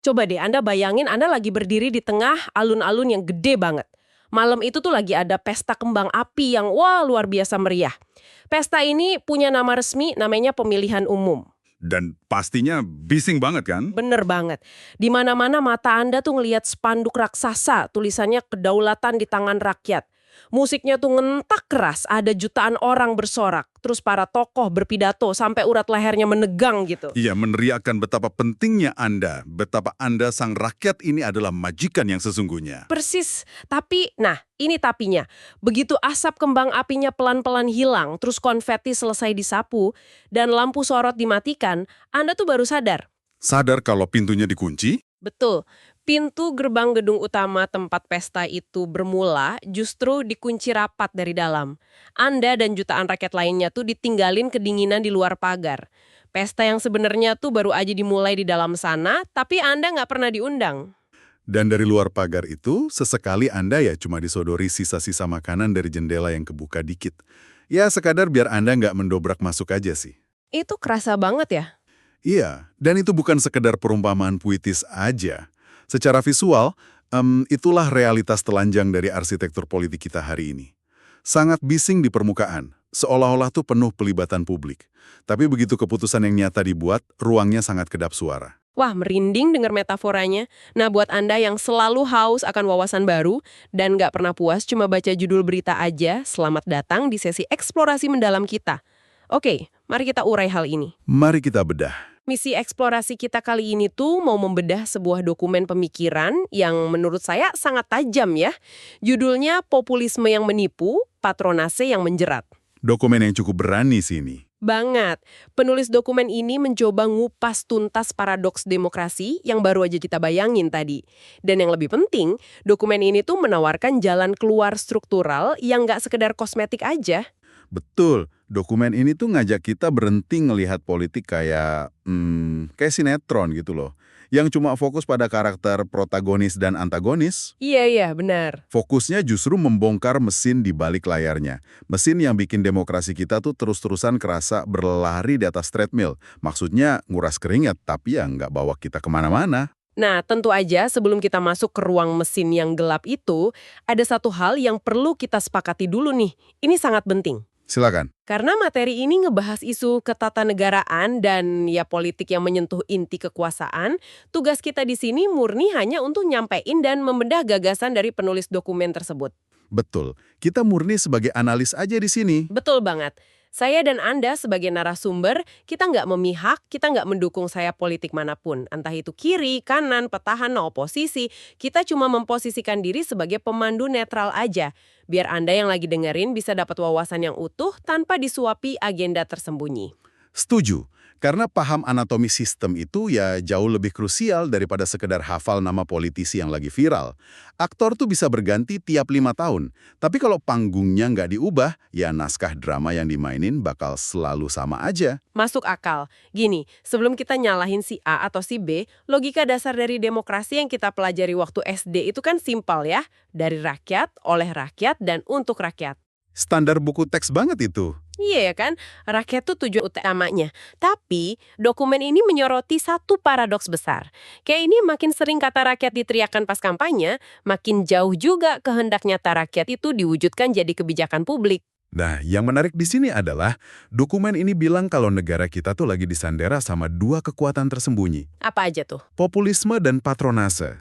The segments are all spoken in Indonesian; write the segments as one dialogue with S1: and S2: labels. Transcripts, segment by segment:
S1: Coba deh Anda bayangin Anda lagi berdiri di tengah alun-alun yang gede banget. Malam itu tuh lagi ada pesta kembang api yang wah luar biasa meriah. Pesta ini punya nama resmi, namanya pemilihan umum.
S2: Dan pastinya bising banget kan?
S1: Bener banget. Di mana-mana mata Anda tuh ngelihat spanduk raksasa, tulisannya kedaulatan di tangan rakyat. Musiknya tuh ngentak keras, ada jutaan orang bersorak. Terus para tokoh berpidato sampai urat lehernya menegang gitu.
S2: Iya, meneriakkan betapa pentingnya Anda, betapa Anda sang rakyat ini adalah majikan yang sesungguhnya.
S1: Persis. Tapi, nah ini tapinya. Begitu asap kembang apinya pelan-pelan hilang, terus konveti selesai disapu, dan lampu sorot dimatikan, Anda tuh baru sadar.
S2: Sadar kalau pintunya dikunci?
S1: Betul. Pintu gerbang gedung utama tempat pesta itu bermula justru dikunci rapat dari dalam. Anda dan jutaan rakyat lainnya tuh ditinggalin kedinginan di luar pagar. Pesta yang sebenarnya tuh baru aja dimulai di dalam sana, tapi Anda nggak pernah diundang.
S2: Dan dari luar pagar itu, sesekali Anda ya cuma disodori sisa-sisa makanan dari jendela yang kebuka dikit. Ya, sekadar biar Anda nggak mendobrak masuk aja sih.
S1: Itu kerasa banget ya?
S2: Iya, dan itu bukan sekedar perumpamaan puitis aja. Secara visual, itulah realitas telanjang dari arsitektur politik kita hari ini. Sangat bising di permukaan, seolah-olah tuh penuh pelibatan publik. Tapi begitu keputusan yang nyata dibuat, ruangnya sangat kedap suara.
S1: Wah, merinding dengar metaforanya. Nah, buat Anda yang selalu haus akan wawasan baru dan nggak pernah puas cuma baca judul berita aja, selamat datang di sesi eksplorasi mendalam kita. Oke, mari kita urai hal ini.
S2: Mari kita bedah.
S1: Misi eksplorasi kita kali ini tuh mau membedah sebuah dokumen pemikiran yang menurut saya sangat tajam ya. Judulnya Populisme yang Menipu, Patronase yang Menjerat.
S2: Dokumen yang cukup berani sih ini.
S1: Banget. Penulis dokumen ini mencoba ngupas tuntas paradoks demokrasi yang baru aja kita bayangin tadi. Dan yang lebih penting, dokumen ini tuh menawarkan jalan keluar struktural yang nggak sekedar kosmetik aja.
S2: Betul, dokumen ini tuh ngajak kita berhenti ngelihat politik kayak sinetron gitu loh. Yang cuma fokus pada karakter protagonis dan antagonis.
S1: Iya, benar.
S2: Fokusnya justru membongkar mesin di balik layarnya. Mesin yang bikin demokrasi kita tuh terus-terusan kerasa berlari di atas treadmill. Maksudnya nguras keringat, tapi ya nggak bawa kita kemana-mana.
S1: Nah, tentu aja sebelum kita masuk ke ruang mesin yang gelap itu, ada satu hal yang perlu kita sepakati dulu nih. Ini sangat penting.
S2: Silakan.
S1: Karena materi ini ngebahas isu ketatanegaraan dan ya politik yang menyentuh inti kekuasaan, tugas kita di sini murni hanya untuk nyampein dan membedah gagasan dari penulis dokumen tersebut.
S2: Betul, kita murni sebagai analis aja di sini.
S1: Betul banget. Saya dan Anda sebagai narasumber, kita nggak memihak, kita nggak mendukung saya politik manapun. Entah itu kiri, kanan, petahana, oposisi, kita cuma memposisikan diri sebagai pemandu netral aja. Biar Anda yang lagi dengerin bisa dapat wawasan yang utuh tanpa disuapi agenda tersembunyi.
S2: Setuju, karena paham anatomi sistem itu ya jauh lebih krusial daripada sekedar hafal nama politisi yang lagi viral. Aktor tuh bisa berganti tiap 5 tahun, tapi kalau panggungnya nggak diubah, ya naskah drama yang dimainin bakal selalu sama aja.
S1: Masuk akal. Gini, sebelum kita nyalahin si A atau si B, logika dasar dari demokrasi yang kita pelajari waktu SD itu kan simpel ya. Dari rakyat, oleh rakyat, dan untuk rakyat.
S2: Standar buku teks banget itu.
S1: Iya ya kan, rakyat tuh tujuan utamanya. Tapi, dokumen ini menyoroti satu paradoks besar. Kayak ini makin sering kata rakyat diteriakan pas kampanye, makin jauh juga kehendak nyata rakyat itu diwujudkan jadi kebijakan publik.
S2: Nah, yang menarik di sini adalah dokumen ini bilang kalau negara kita tuh lagi disandera sama dua kekuatan tersembunyi.
S1: Apa aja tuh?
S2: Populisme dan patronase.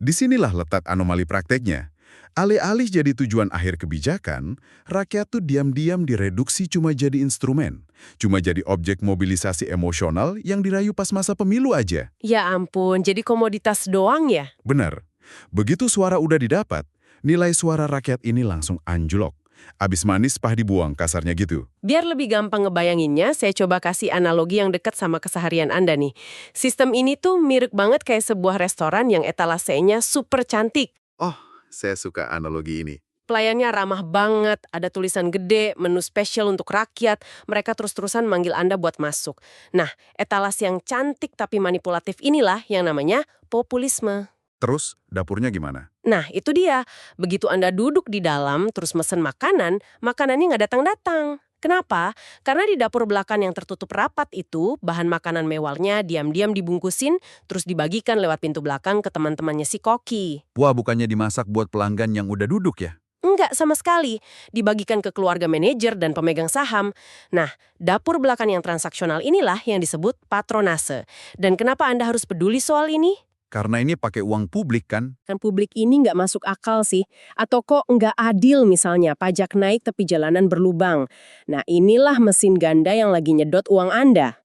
S2: Disinilah letak anomali prakteknya. Alih-alih jadi tujuan akhir kebijakan, rakyat tuh diam-diam direduksi cuma jadi instrumen. Cuma jadi objek mobilisasi emosional yang dirayu pas masa pemilu aja.
S1: Ya ampun, jadi komoditas doang ya?
S2: Benar. Begitu suara udah didapat, nilai suara rakyat ini langsung anjlok. Abis manis pah dibuang, kasarnya gitu.
S1: Biar lebih gampang ngebayanginnya, saya coba kasih analogi yang dekat sama keseharian Anda nih. Sistem ini tuh mirip banget kayak sebuah restoran yang etalasenya super cantik.
S2: Oh, saya suka analogi ini.
S1: Pelayannya ramah banget, ada tulisan gede, menu spesial untuk rakyat, mereka terus-terusan manggil Anda buat masuk. Nah, etalase yang cantik tapi manipulatif inilah yang namanya populisme.
S2: Terus, dapurnya gimana?
S1: Nah, itu dia. Begitu Anda duduk di dalam, terus mesen makanan, makanannya nggak datang-datang. Kenapa? Karena di dapur belakang yang tertutup rapat itu, bahan makanan mewahnya diam-diam dibungkusin, terus dibagikan lewat pintu belakang ke teman-temannya si Koki.
S3: Wah, bukannya dimasak buat pelanggan yang udah duduk ya?
S1: Enggak sama sekali, dibagikan ke keluarga manajer dan pemegang saham. Nah, dapur belakang yang transaksional inilah yang disebut patronase. Dan kenapa Anda harus peduli soal ini?
S3: Karena ini pakai uang publik kan?
S1: Kan publik ini nggak masuk akal sih. Atau kok nggak adil misalnya, pajak naik tapi jalanan berlubang. Nah, inilah mesin ganda yang lagi nyedot uang Anda.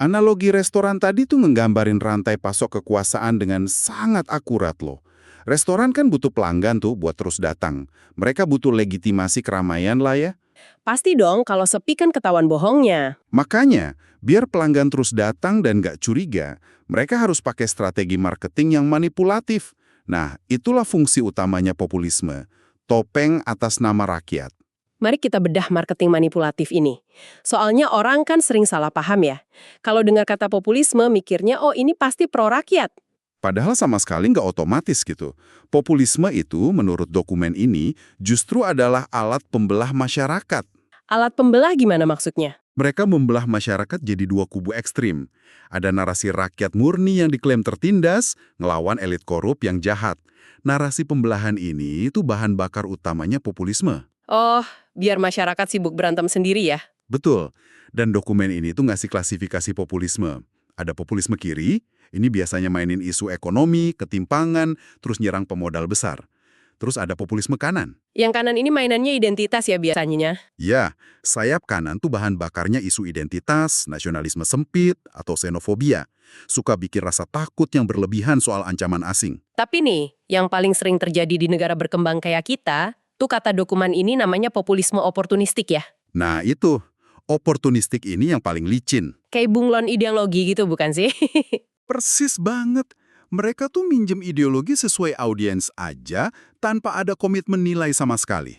S2: Analogi restoran tadi tuh nggambarin rantai pasok kekuasaan dengan sangat akurat loh. Restoran kan butuh pelanggan tuh buat terus datang. Mereka butuh legitimasi keramaian lah ya.
S1: Pasti dong, kalau sepi kan ketahuan bohongnya.
S2: Makanya, biar pelanggan terus datang dan nggak curiga, mereka harus pakai strategi marketing yang manipulatif. Nah, itulah fungsi utamanya populisme. Topeng atas nama rakyat.
S1: Mari kita bedah marketing manipulatif ini. Soalnya orang kan sering salah paham ya. Kalau dengar kata populisme, mikirnya, oh ini pasti pro rakyat.
S2: Padahal sama sekali nggak otomatis gitu. Populisme itu, menurut dokumen ini, justru adalah alat pembelah masyarakat.
S1: Alat pembelah gimana maksudnya?
S2: Mereka membelah masyarakat jadi dua kubu ekstrim. Ada narasi rakyat murni yang diklaim tertindas, ngelawan elit korup yang jahat. Narasi pembelahan ini itu bahan bakar utamanya populisme.
S1: Oh, biar masyarakat sibuk berantem sendiri ya.
S2: Betul. Dan dokumen ini tuh ngasih klasifikasi populisme. Ada populisme kiri, ini biasanya mainin isu ekonomi, ketimpangan, terus nyerang pemodal besar. Terus ada populisme kanan.
S1: Yang kanan ini mainannya identitas ya biasanya.
S2: Ya, sayap kanan tuh bahan bakarnya isu identitas, nasionalisme sempit, atau xenofobia. Suka bikin rasa takut yang berlebihan soal ancaman asing.
S1: Tapi nih, yang paling sering terjadi di negara berkembang kayak kita, tuh kata dokumen ini namanya populisme oportunistik ya.
S2: Nah itu, oportunistik ini yang paling licin.
S1: Kayak bunglon ideologi gitu bukan sih?
S2: Persis banget. Mereka tuh minjem ideologi sesuai audiens aja tanpa ada komitmen nilai sama sekali.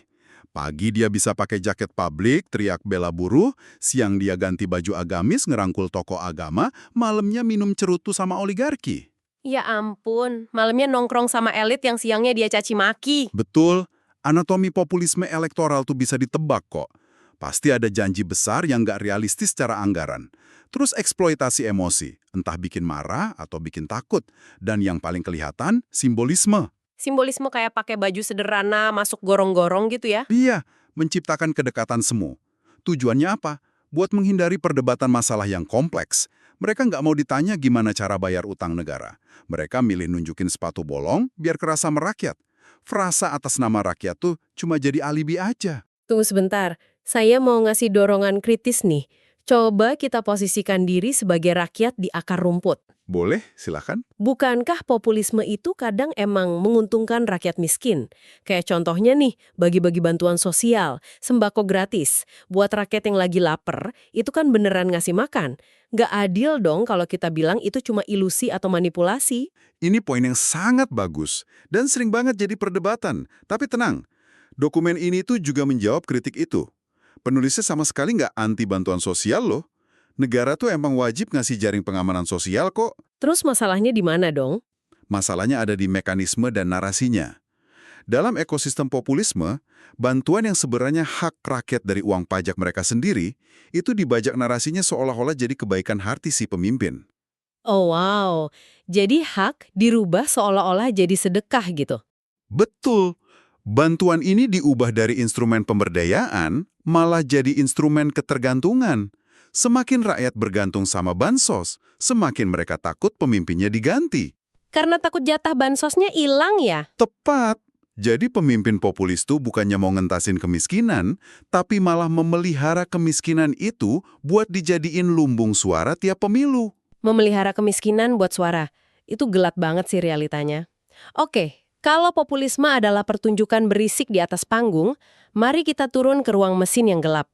S2: Pagi dia bisa pakai jaket publik, teriak bela buruh, siang dia ganti baju agamis, ngerangkul tokoh agama, malamnya minum cerutu sama oligarki.
S1: Ya ampun, malamnya nongkrong sama elit yang siangnya dia caci maki.
S2: Betul, anatomi populisme elektoral tuh bisa ditebak kok. Pasti ada janji besar yang nggak realistis secara anggaran. Terus eksploitasi emosi, entah bikin marah atau bikin takut. Dan yang paling kelihatan, simbolisme.
S1: Simbolisme kayak pakai baju sederhana, masuk gorong-gorong gitu ya.
S2: Dia menciptakan kedekatan semu. Tujuannya apa? Buat menghindari perdebatan masalah yang kompleks. Mereka nggak mau ditanya gimana cara bayar utang negara. Mereka milih nunjukin sepatu bolong biar kerasa merakyat. Frasa atas nama rakyat tuh cuma jadi alibi aja.
S1: Tunggu sebentar, saya mau ngasih dorongan kritis nih. Coba kita posisikan diri sebagai rakyat di akar rumput.
S2: Boleh, silakan.
S1: Bukankah populisme itu kadang emang menguntungkan rakyat miskin? Kayak contohnya nih, bagi-bagi bantuan sosial, sembako gratis. Buat rakyat yang lagi lapar, itu kan beneran ngasih makan. Nggak adil dong kalau kita bilang itu cuma ilusi atau manipulasi.
S2: Ini poin yang sangat bagus dan sering banget jadi perdebatan. Tapi tenang, dokumen ini tuh juga menjawab kritik itu. Penulisnya sama sekali nggak anti bantuan sosial loh. Negara tuh emang wajib ngasih jaring pengamanan sosial kok.
S1: Terus masalahnya di mana dong?
S2: Masalahnya ada di mekanisme dan narasinya. Dalam ekosistem populisme, bantuan yang sebenarnya hak rakyat dari uang pajak mereka sendiri, itu dibajak narasinya seolah-olah jadi kebaikan hati si pemimpin.
S1: Oh wow, jadi hak dirubah seolah-olah jadi sedekah gitu.
S2: Betul. Bantuan ini diubah dari instrumen pemberdayaan, malah jadi instrumen ketergantungan. Semakin rakyat bergantung sama bansos, semakin mereka takut pemimpinnya diganti.
S1: Karena takut jatah bansosnya hilang ya?
S2: Tepat. Jadi pemimpin populis itu bukannya mau ngentasin kemiskinan, tapi malah memelihara kemiskinan itu buat dijadiin lumbung suara tiap pemilu.
S1: Memelihara kemiskinan buat suara. Itu gelap banget sih realitanya. Oke, kalau populisme adalah pertunjukan berisik di atas panggung, mari kita turun ke ruang mesin yang gelap.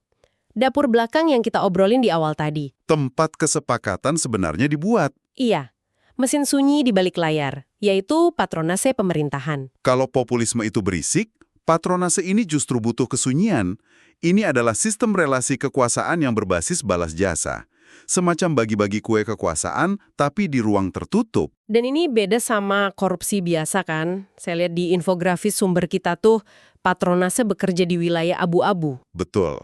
S1: Dapur belakang yang kita obrolin di awal tadi.
S2: Tempat kesepakatan sebenarnya dibuat.
S1: Iya, mesin sunyi di balik layar, yaitu patronase pemerintahan.
S2: Kalau populisme itu berisik, patronase ini justru butuh kesunyian. Ini adalah sistem relasi kekuasaan yang berbasis balas jasa. Semacam bagi-bagi kue kekuasaan, tapi di ruang tertutup.
S1: Dan ini beda sama korupsi biasa kan? Saya lihat di infografis sumber kita tuh, patronase bekerja di wilayah abu-abu.
S2: Betul.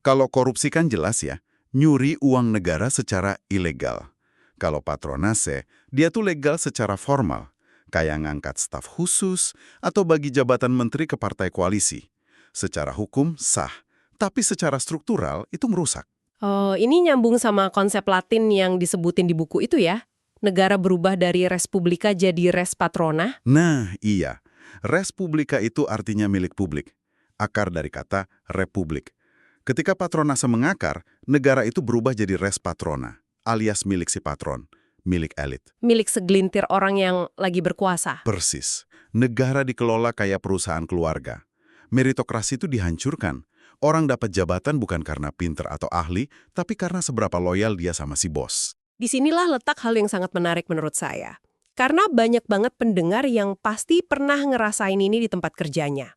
S2: Kalau korupsi kan jelas ya, nyuri uang negara secara ilegal. Kalau patronase, dia tuh legal secara formal, kayak ngangkat staf khusus atau bagi jabatan menteri ke partai koalisi. Secara hukum sah, tapi secara struktural itu merusak.
S1: Oh, ini nyambung sama konsep Latin yang disebutin di buku itu ya? Negara berubah dari res publica jadi res patrona?
S2: Nah, iya. Res publica itu artinya milik publik. Akar dari kata republik. Ketika patronase mengakar, negara itu berubah jadi res patrona, alias milik si patron, milik elit.
S1: Milik segelintir orang yang lagi berkuasa.
S2: Persis. Negara dikelola kayak perusahaan keluarga. Meritokrasi itu dihancurkan. Orang dapat jabatan bukan karena pinter atau ahli, tapi karena seberapa loyal dia sama si bos.
S1: Disinilah letak hal yang sangat menarik menurut saya. Karena banyak banget pendengar yang pasti pernah ngerasain ini di tempat kerjanya.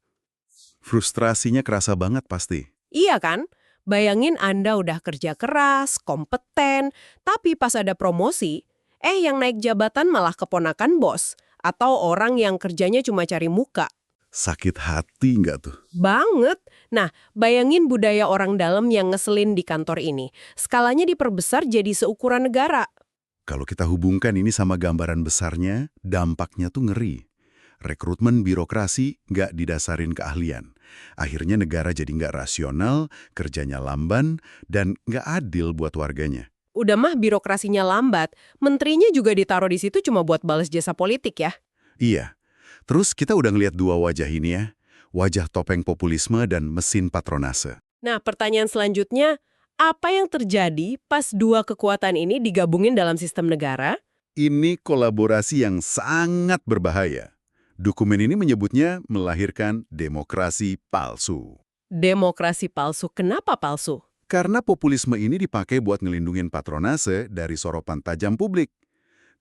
S2: Frustrasinya kerasa banget pasti.
S1: Iya kan? Bayangin Anda udah kerja keras, kompeten, tapi pas ada promosi, yang naik jabatan malah keponakan bos, atau orang yang kerjanya cuma cari muka.
S2: Sakit hati nggak tuh?
S1: Banget. Nah, bayangin budaya orang dalam yang ngeselin di kantor ini. Skalanya diperbesar jadi seukuran negara.
S2: Kalau kita hubungkan ini sama gambaran besarnya, dampaknya tuh ngeri. Rekrutmen birokrasi nggak didasarin keahlian. Akhirnya negara jadi nggak rasional, kerjanya lamban, dan nggak adil buat warganya.
S1: Udah mah birokrasinya lambat, menterinya juga ditaruh di situ cuma buat balas jasa politik ya.
S2: Iya. Terus kita udah ngeliat dua wajah ini ya. Wajah topeng populisme dan mesin patronase.
S1: Nah, pertanyaan selanjutnya, apa yang terjadi pas dua kekuatan ini digabungin dalam sistem negara?
S2: Ini kolaborasi yang sangat berbahaya. Dokumen ini menyebutnya melahirkan demokrasi palsu.
S1: Demokrasi palsu. Kenapa palsu?
S2: Karena populisme ini dipakai buat ngelindungin patronase dari sorotan tajam publik.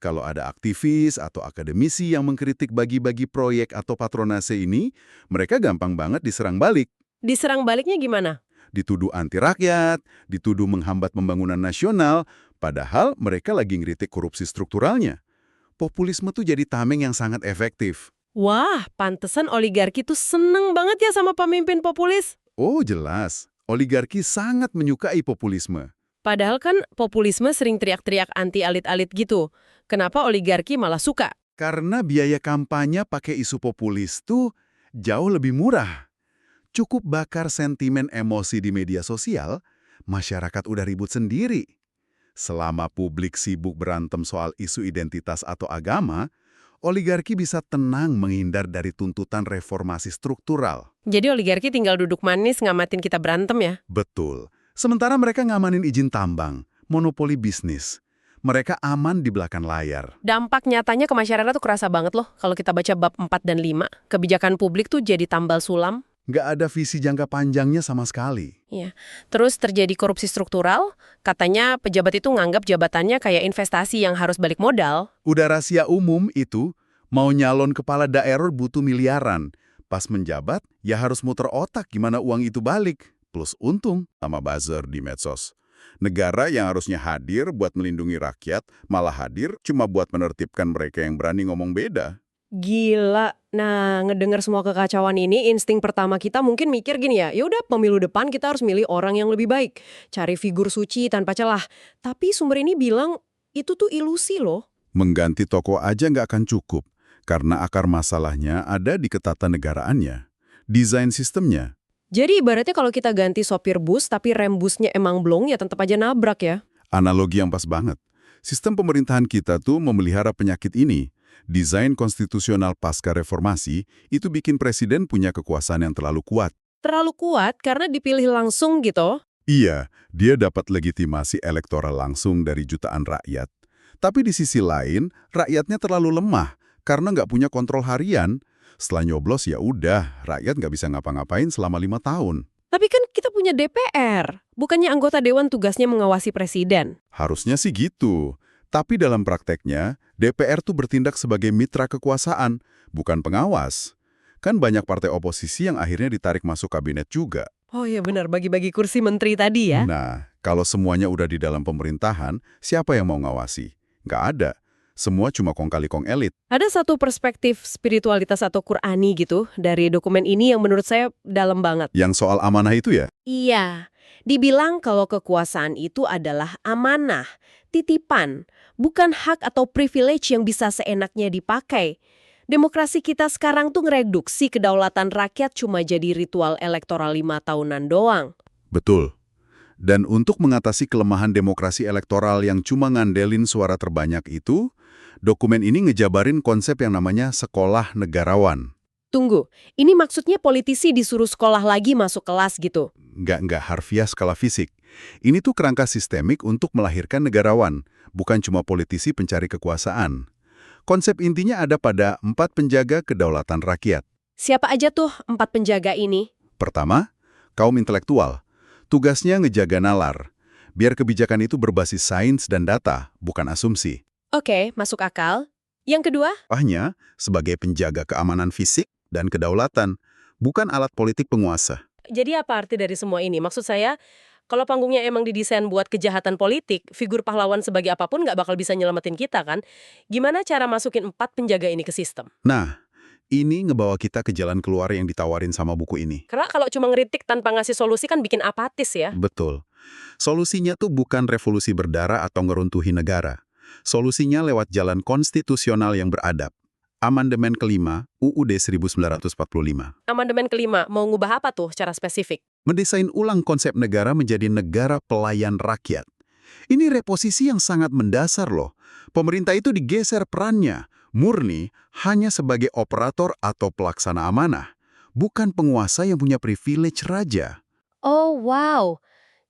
S2: Kalau ada aktivis atau akademisi yang mengkritik bagi-bagi proyek atau patronase ini, mereka gampang banget diserang balik.
S1: Diserang baliknya gimana?
S2: Dituduh anti rakyat, dituduh menghambat pembangunan nasional, padahal mereka lagi ngeritik korupsi strukturalnya. Populisme tuh jadi tameng yang sangat efektif.
S1: Wah, pantesan oligarki tuh seneng banget ya sama pemimpin populis.
S2: Oh jelas, oligarki sangat menyukai populisme.
S1: Padahal kan populisme sering teriak-teriak anti elit-elit gitu. Kenapa oligarki malah suka?
S2: Karena biaya kampanye pakai isu populis tuh jauh lebih murah. Cukup bakar sentimen emosi di media sosial, masyarakat udah ribut sendiri. Selama publik sibuk berantem soal isu identitas atau agama, oligarki bisa tenang menghindar dari tuntutan reformasi struktural.
S1: Jadi oligarki tinggal duduk manis ngamatin kita berantem ya?
S2: Betul. Sementara mereka ngamanin izin tambang, monopoli bisnis. Mereka aman di belakang layar.
S1: Dampak nyatanya ke masyarakat tuh kerasa banget loh kalau kita baca bab 4 dan 5. Kebijakan publik tuh jadi tambal sulam.
S2: Nggak ada visi jangka panjangnya sama sekali.
S1: Iya. Terus terjadi korupsi struktural, katanya pejabat itu nganggap jabatannya kayak investasi yang harus balik modal.
S2: Udah rahasia umum itu, mau nyalon kepala daerah butuh miliaran. Pas menjabat, ya harus muter otak gimana uang itu balik. Plus untung sama buzzer di medsos. Negara yang harusnya hadir buat melindungi rakyat, malah hadir cuma buat menertibkan mereka yang berani ngomong beda.
S1: Gila. Nah, ngedenger semua kekacauan ini, insting pertama kita mungkin mikir gini ya, yaudah pemilu depan kita harus milih orang yang lebih baik. Cari figur suci tanpa celah. Tapi sumber ini bilang, itu tuh ilusi loh.
S2: Mengganti tokoh aja nggak akan cukup, karena akar masalahnya ada di ketatanegaraannya, desain sistemnya.
S1: Jadi ibaratnya kalau kita ganti sopir bus, tapi rem busnya emang blong, ya tetap aja nabrak ya.
S2: Analogi yang pas banget. Sistem pemerintahan kita tuh memelihara penyakit ini. Desain konstitusional pasca reformasi itu bikin presiden punya kekuasaan yang terlalu kuat.
S1: Terlalu kuat karena dipilih langsung gitu.
S2: Iya, dia dapat legitimasi elektoral langsung dari jutaan rakyat. Tapi di sisi lain, rakyatnya terlalu lemah karena nggak punya kontrol harian. Setelah nyoblos ya udah, rakyat nggak bisa ngapa-ngapain selama 5 tahun.
S1: Tapi kan kita punya DPR. Bukannya anggota dewan tugasnya mengawasi presiden.
S2: Harusnya sih gitu. Tapi dalam prakteknya, DPR tuh bertindak sebagai mitra kekuasaan, bukan pengawas. Kan banyak partai oposisi yang akhirnya ditarik masuk kabinet juga.
S1: Oh iya benar, bagi-bagi kursi menteri tadi ya.
S2: Nah, kalau semuanya udah di dalam pemerintahan, siapa yang mau ngawasi? Nggak ada. Semua cuma kong kali kong elit.
S1: Ada satu perspektif spiritualitas atau Qur'ani gitu dari dokumen ini yang menurut saya dalam banget.
S2: Yang soal amanah itu ya?
S1: Iya. Dibilang kalau kekuasaan itu adalah amanah, titipan, bukan hak atau privilege yang bisa seenaknya dipakai. Demokrasi kita sekarang tuh ngereduksi kedaulatan rakyat cuma jadi ritual elektoral 5 tahunan doang.
S2: Betul. Dan untuk mengatasi kelemahan demokrasi elektoral yang cuma ngandelin suara terbanyak itu, dokumen ini ngejabarin konsep yang namanya sekolah negarawan.
S1: Tunggu, ini maksudnya politisi disuruh sekolah lagi masuk kelas gitu?
S2: Nggak harfiah skala fisik. Ini tuh kerangka sistemik untuk melahirkan negarawan, bukan cuma politisi pencari kekuasaan. Konsep intinya ada pada 4 penjaga kedaulatan rakyat.
S1: Siapa aja tuh 4 penjaga ini?
S2: Pertama, kaum intelektual. Tugasnya ngejaga nalar, biar kebijakan itu berbasis sains dan data, bukan asumsi.
S1: Oke, masuk akal. Yang kedua?
S2: Hanya sebagai penjaga keamanan fisik dan kedaulatan, bukan alat politik penguasa.
S1: Jadi apa arti dari semua ini? Maksud saya, kalau panggungnya emang didesain buat kejahatan politik, figur pahlawan sebagai apapun nggak bakal bisa nyelamatin kita kan? Gimana cara masukin 4 penjaga ini ke sistem?
S2: Nah, ini ngebawa kita ke jalan keluar yang ditawarin sama buku ini.
S1: Karena kalau cuma ngeritik tanpa ngasih solusi kan bikin apatis ya.
S2: Betul. Solusinya tuh bukan revolusi berdarah atau ngeruntuhi negara. Solusinya lewat jalan konstitusional yang beradab. Amandemen kelima UUD 1945.
S1: Amandemen kelima, mau ngubah apa tuh secara spesifik?
S2: Mendesain ulang konsep negara menjadi negara pelayan rakyat. Ini reposisi yang sangat mendasar loh. Pemerintah itu digeser perannya, murni hanya sebagai operator atau pelaksana amanah, bukan penguasa yang punya privilege raja.
S1: Oh wow,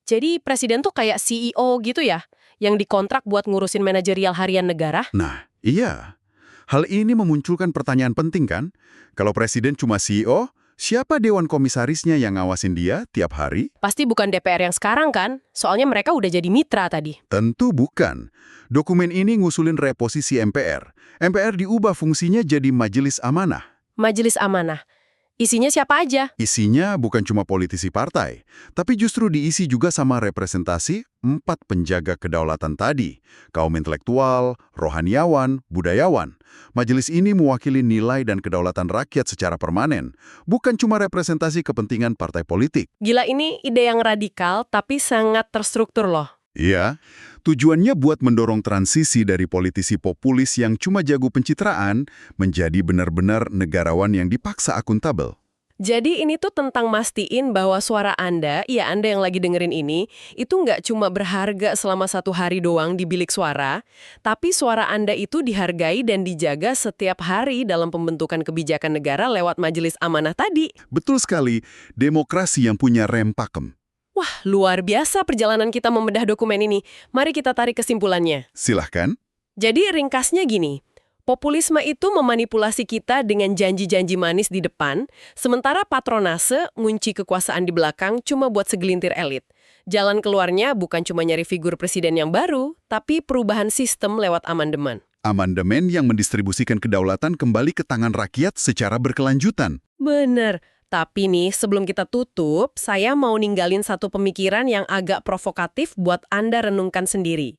S1: jadi presiden tuh kayak CEO gitu ya? Yang dikontrak buat ngurusin manajerial harian negara?
S2: Nah, iya. Hal ini memunculkan pertanyaan penting kan? Kalau presiden cuma CEO, siapa dewan komisarisnya yang ngawasin dia tiap hari?
S1: Pasti bukan DPR yang sekarang kan? Soalnya mereka udah jadi mitra tadi.
S2: Tentu bukan. Dokumen ini ngusulin reposisi MPR. MPR diubah fungsinya jadi Majelis Amanah.
S1: Majelis Amanah. Isinya siapa aja?
S2: Isinya bukan cuma politisi partai, tapi justru diisi juga sama representasi 4 penjaga kedaulatan tadi, kaum intelektual, rohaniawan, budayawan. Majelis ini mewakili nilai dan kedaulatan rakyat secara permanen, bukan cuma representasi kepentingan partai politik.
S1: Gila, ini ide yang radikal tapi sangat terstruktur loh.
S2: Iya, tujuannya buat mendorong transisi dari politisi populis yang cuma jago pencitraan menjadi benar-benar negarawan yang dipaksa akuntabel.
S1: Jadi ini tuh tentang mastiin bahwa suara Anda, ya Anda yang lagi dengerin ini, itu nggak cuma berharga selama 1 hari doang di bilik suara, tapi suara Anda itu dihargai dan dijaga setiap hari dalam pembentukan kebijakan negara lewat Majelis Amanah tadi.
S2: Betul sekali, demokrasi yang punya rem pakem.
S1: Wah, luar biasa perjalanan kita membedah dokumen ini. Mari kita tarik kesimpulannya.
S2: Silahkan.
S1: Jadi ringkasnya gini, populisme itu memanipulasi kita dengan janji-janji manis di depan, sementara patronase ngunci kekuasaan di belakang cuma buat segelintir elit. Jalan keluarnya bukan cuma nyari figur presiden yang baru, tapi perubahan sistem lewat amandemen.
S2: Amandemen yang mendistribusikan kedaulatan kembali ke tangan rakyat secara berkelanjutan.
S1: Bener. Tapi nih, sebelum kita tutup, saya mau ninggalin satu pemikiran yang agak provokatif buat Anda renungkan sendiri.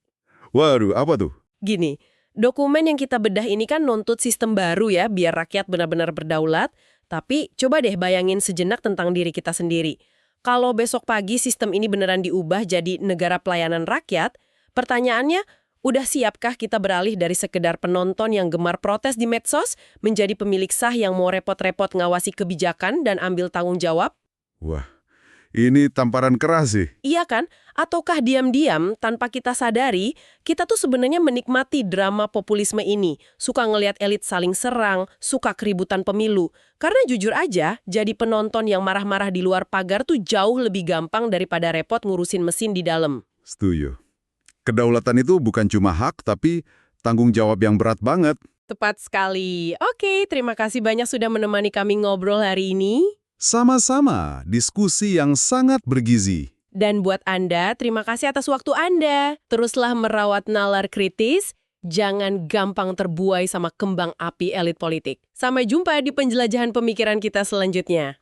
S2: Waduh, apa tuh?
S1: Gini, dokumen yang kita bedah ini kan nuntut sistem baru ya, biar rakyat benar-benar berdaulat. Tapi coba deh bayangin sejenak tentang diri kita sendiri. Kalau besok pagi sistem ini beneran diubah jadi negara pelayanan rakyat, pertanyaannya, udah siapkah kita beralih dari sekedar penonton yang gemar protes di medsos menjadi pemilik sah yang mau repot-repot ngawasi kebijakan dan ambil tanggung jawab?
S2: Wah, ini tamparan keras sih.
S1: Iya kan? Ataukah diam-diam tanpa kita sadari, kita tuh sebenarnya menikmati drama populisme ini, suka ngelihat elit saling serang, suka keributan pemilu. Karena jujur aja, jadi penonton yang marah-marah di luar pagar tuh jauh lebih gampang daripada repot ngurusin mesin di dalam.
S2: Setuju. Kedaulatan itu bukan cuma hak, tapi tanggung jawab yang berat banget.
S1: Tepat sekali. Oke, terima kasih banyak sudah menemani kami ngobrol hari ini.
S2: Sama-sama, diskusi yang sangat bergizi.
S1: Dan buat Anda, terima kasih atas waktu Anda. Teruslah merawat nalar kritis, jangan gampang terbuai sama kembang api elit politik. Sampai jumpa di penjelajahan pemikiran kita selanjutnya.